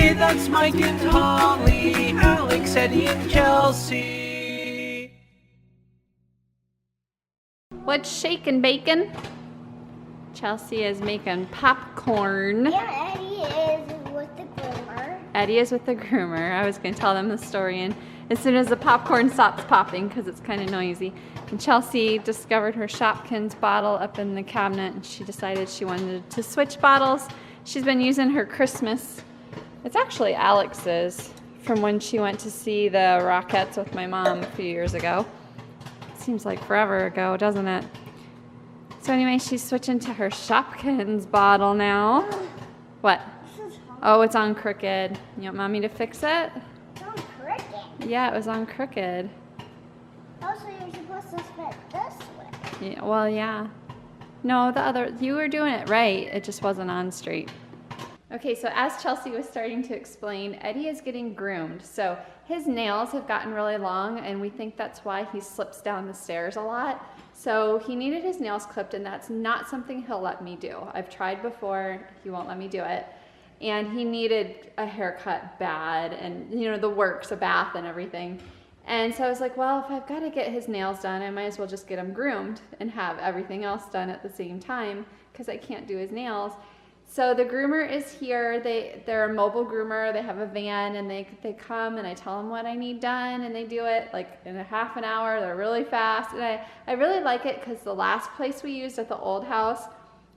Hey, that's Mike and Holly, Alex, Eddie, and Chelsea. What's shaking, bacon? Chelsea is making popcorn. Yeah, Eddie is with the groomer. Eddie is with the groomer. I was going to tell them the story, and as soon as the popcorn stops popping, because it's kind of noisy, and Chelsea discovered her Shopkins bottle up in the cabinet, and she decided she wanted to switch bottles. She's been using her Christmas. It's actually Alex's from when she went to see the Rockettes with my mom a few years ago. Seems like forever ago, doesn't it? So anyway, she's switching to her Shopkins bottle now. What? Oh, it's on crooked. You want mommy to fix it? It's on crooked. Yeah, it was on crooked. Also, you're supposed to spit this way. Yeah, well, yeah. No, the other, you were doing it right. It just wasn't on straight. Okay, so as Chelsea was starting to explain, Eddie is getting groomed. So his nails have gotten really long, and we think that's why he slips down the stairs a lot. So he needed his nails clipped, and that's not something he'll let me do. I've tried before, he won't let me do it. And he needed a haircut bad, and you know, the works, a bath and everything. And so I was like, well, if I've got to get his nails done, I might as well just get him groomed and have everything else done at the same time, because I can't do his nails. So the groomer is here. They're a mobile groomer. They have a van, and they come, and I tell them what I need done, and they do it like in a half an hour. They're really fast, and I really like it, because the last place we used at the old house,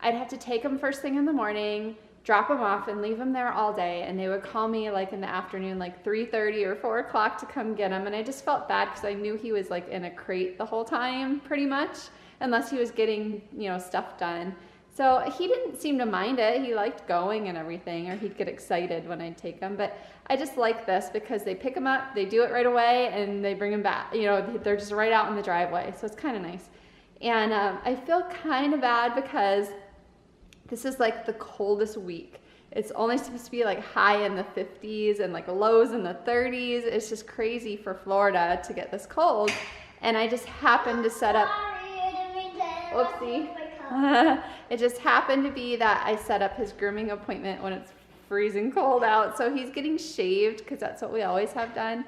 I'd have to take them first thing in the morning, drop them off, and leave them there all day, and they would call me like in the afternoon, like 3:30 or 4 o'clock to come get him, and I just felt bad because I knew he was like in a crate the whole time pretty much, unless he was getting, you know, stuff done. So he didn't seem to mind it. He liked going and everything, or he'd get excited when I'd take him. But I just like this because they pick him up, they do it right away, and they bring him back. You know, they're just right out in the driveway. So it's kind of nice. And I feel kind of bad because this is like the coldest week. It's only supposed to be like high in the 50s and like lows in the 30s. It's just crazy for Florida to get this cold. And I just happened to set up, whoopsie. It just happened to be that I set up his grooming appointment when it's freezing cold out. So he's getting shaved because that's what we always have done.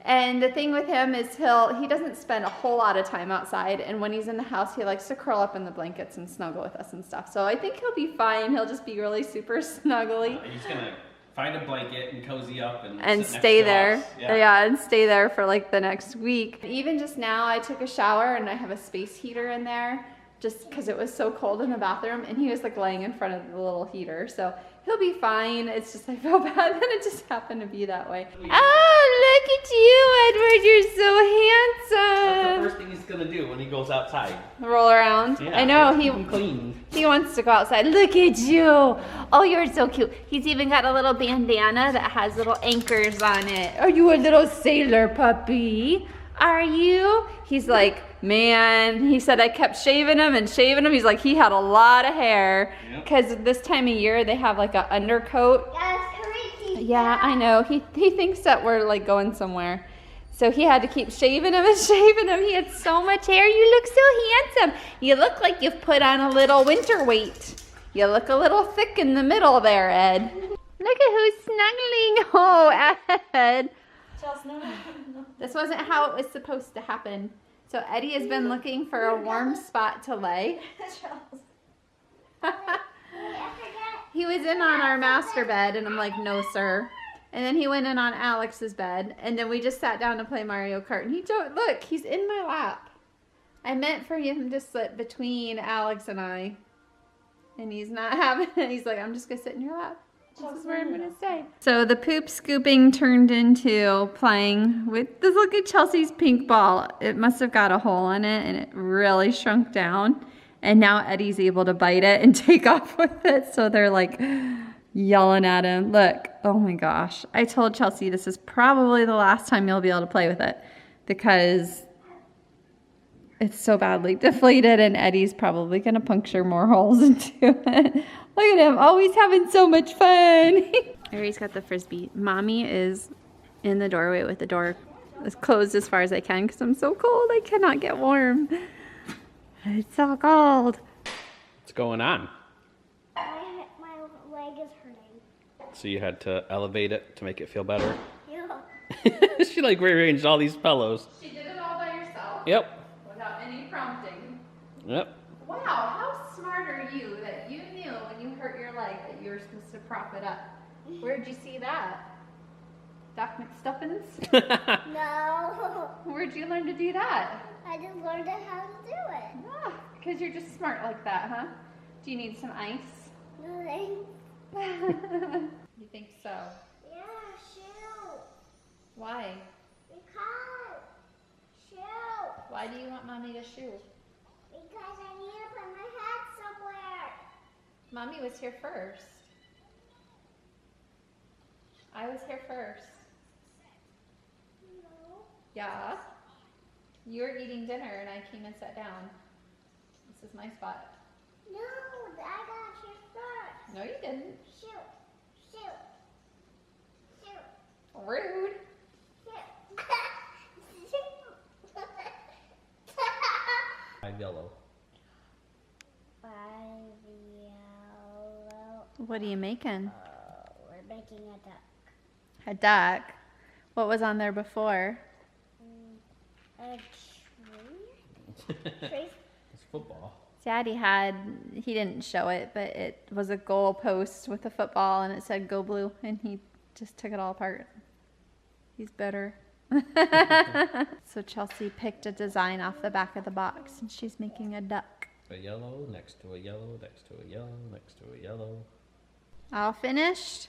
And the thing with him is he doesn't spend a whole lot of time outside. And when he's in the house, he likes to curl up in the blankets and snuggle with us and stuff. So I think he'll be fine. He'll just be really super snuggly. He's gonna find a blanket and cozy up and stay there. Yeah, and stay there for like the next week. Even just now, I took a shower and I have a space heater in there, just because it was so cold in the bathroom, and he was like laying in front of the little heater. So he'll be fine. It's just I feel bad that it just happened to be that way. Oh, look at you, Edward. You're so handsome. That's the first thing he's gonna do when he goes outside. Roll around. Yeah, I know he wants to go outside. Look at you. Oh, you're so cute. He's even got a little bandana that has little anchors on it. Are you a little sailor puppy? Are you? He's like, man, he said I kept shaving him and shaving him. He's like, he had a lot of hair. Because this time of year, they have like an undercoat. That's crazy. Yeah, I know. He thinks that we're like going somewhere. So he had to keep shaving him and shaving him. He had so much hair. You look so handsome. You look like you've put on a little winter weight. You look a little thick in the middle there, Ed. Look at who's snuggling. Oh, Ed. This wasn't how it was supposed to happen. So Eddie has been looking for a warm spot to lay. He was in on our master bed, and I'm like, no, sir. And then he went in on Alex's bed, and then we just sat down to play Mario Kart. And look, he's in my lap. I meant for him to sit between Alex and I, and he's not having it. He's like, I'm just gonna sit in your lap. This is where I'm gonna stay. So the poop scooping turned into playing with this. Look at Chelsea's pink ball. It must have got a hole in it, and it really shrunk down. And now Eddie's able to bite it and take off with it. So they're like yelling at him. Look, oh my gosh. I told Chelsea this is probably the last time you'll be able to play with it, because it's so badly deflated, and Eddie's probably gonna puncture more holes into it. Look at him, always having so much fun. Aries got the Frisbee. Mommy is in the doorway with the door as closed as far as I can because I'm so cold. I cannot get warm. It's so cold. What's going on? My leg is hurting. So you had to elevate it to make it feel better. Yeah. She like rearranged all these pillows. She did it all by herself? Yep. Without any prompting. Yep. Wow, how smart are you that you knew when you hurt your leg that you were supposed to prop it up? Where'd you see that? Doc McStuffins? No. Where'd you learn to do that? I just learned how to do it. Ah, because you're just smart like that, huh? Do you need some ice? No, thanks. You think so? Yeah, shoot. Why? Because. Shoot. Why do you want mommy to shoe? Because I need to put my head somewhere. Mommy was here first. I was here first. No. Yeah. You were eating dinner and I came and sat down. This is my spot. No, I got you first. No, you didn't. Shoot. Shoot. Shoot. Rude. Shoot. Five yellow. 5 yellow. What are you making? We're making a duck. A duck. What was on there before? A tree? Tree? It's football. Daddy he didn't show it, but it was a goal post with a football and it said go blue and he just took it all apart. He's bitter. So Chelsea picked a design off the back of the box and she's making a duck. A yellow next to a yellow next to a yellow next to a yellow. All finished?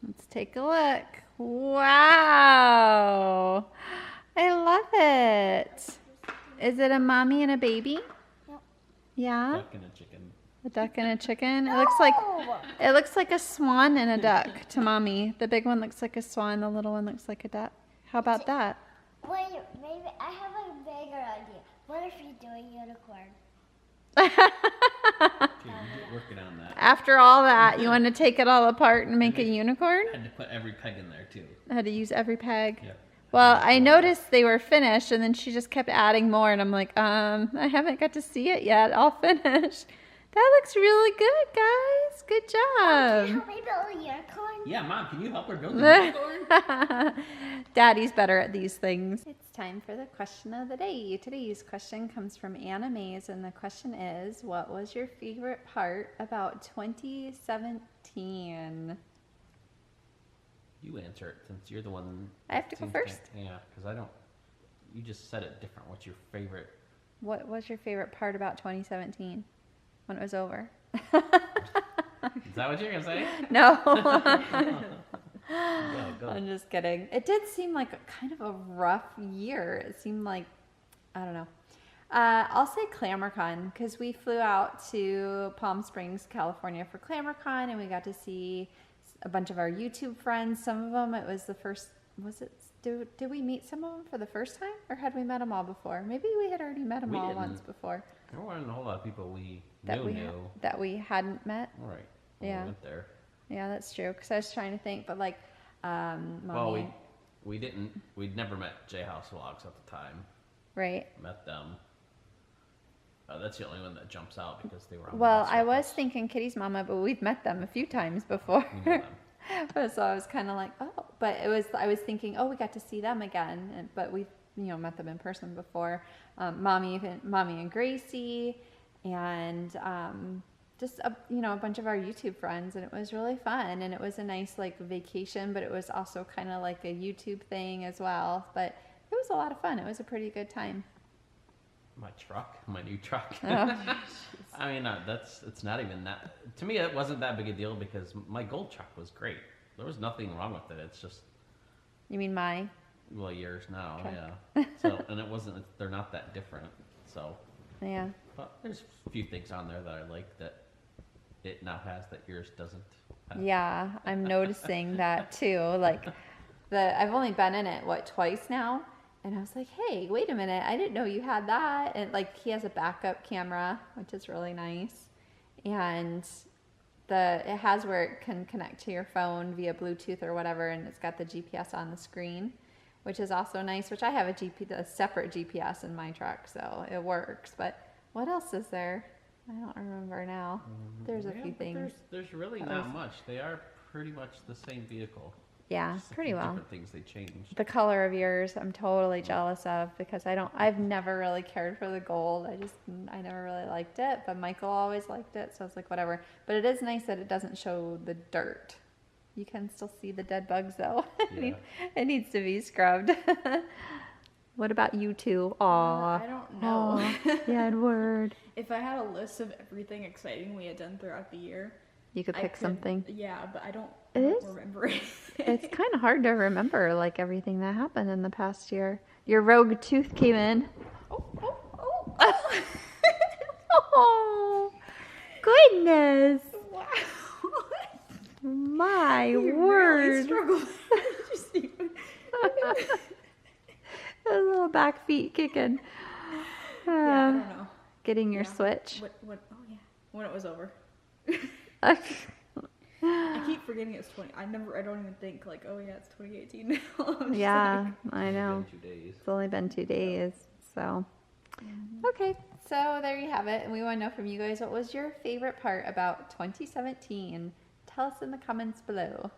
Let's take a look. Wow! I love it. Is it a mommy and a baby? Yep. Yeah? Duck and a chicken. A duck and a chicken? No. It looks like a swan and a duck to mommy. The big one looks like a swan, the little one looks like a duck. How about that? Wait, maybe I have a bigger idea. What if you do a unicorn? Dude, working on that. After all that, you want to take it all apart and make a unicorn? Had to put every peg in there too. I had to use every peg. Yeah. Well, I noticed they were finished and then she just kept adding more and I'm like, I haven't got to see it yet. All finished. That looks really good, guys. Good Can you job. help me build a unicorn? Yeah, Mom, can you help her build a unicorn? Daddy's better at these things. It's time for the question of the day. Today's question comes from Anna Mays, and the question is, what was your favorite part about 2017? You answer it since you're the one. I have to go first? Yeah, because I don't. You just said it different. What's your favorite? What was your favorite part about 2017 when it was over? Is that what you're gonna say? No. Yeah, go. I'm just kidding. It did seem like kind of a rough year. It seemed like, I don't know. I'll say ClamorCon because we flew out to Palm Springs, California for ClamorCon and we got to see a bunch of our YouTube friends. Some of them, it was the first, did we meet some of them for the first time or had we met them all before? Maybe we had already met them We all didn't. once before. There weren't a whole lot of people we That we hadn't met. All right. When Yeah. We went there. Yeah, that's true. Because I was trying to think, but like, Mommy, Well, we'd never met J House Vlogs at the time. right? Met them. That's the only one that jumps out because they were on. Well, the I bus was with us. thinking Kitty's mama, but we've met them a few times before. We knew them. So I was kind of like, oh, but I was thinking, oh, we got to see them again, but we've met them in person before. Mommy and Gracie, and just a bunch of our YouTube friends, and it was really fun, and it was a nice like vacation, but it was also kind of like a YouTube thing as well. But it was a lot of fun. It was a pretty good time. My new truck. Oh, I mean, it's not even that. To me, it wasn't that big a deal because my gold truck was great. There was nothing wrong with it. It's just, you mean well, yours now, Truck. yeah. So, and it wasn't. They're not that different. So, yeah. but there's a few things on there that I like that it now has that yours doesn't have. Yeah, I'm noticing that too. Like, I've only been in it twice now, and I was like, hey, wait a minute, I didn't know you had that. And like, he has a backup camera, which is really nice, and it has where it can connect to your phone via Bluetooth or whatever, and it's got the GPS on the screen, which is also nice. Which I have a separate GPS in my truck, so it works. But what else is there? I don't remember now. There's a Yeah, few but things. There's really not much. They are pretty much the same vehicle. Yeah, Just a pretty few well. Different things they changed. The color of yours, I'm totally jealous of because I've never really cared for the gold. I never really liked it, but Michael always liked it, so it's like whatever. But it is nice that it doesn't show the dirt. You can still see the dead bugs though. Yeah. It needs to be scrubbed. What about you two? Aw. I don't know. Yeah, Edward. If I had a list of everything exciting we had done throughout the year, You could I pick could- something. Yeah, but I don't It is? remember it. It's kind of hard to remember like everything that happened in the past year. Your rogue tooth came in. Oh. Oh, goodness. Wow. My You word. really struggled. Did you see? A little back feet kicking. Yeah, I don't know. Getting your Yeah. switch. What? Oh yeah, when it was over. Yeah, I keep forgetting it's 20. I don't even think like, oh yeah, it's 2018 now. I'm just I know. It's been 2 days. It's only been 2 days, so. Okay, so there you have it. And we want to know from you guys, what was your favorite part about 2017? Tell us in the comments below.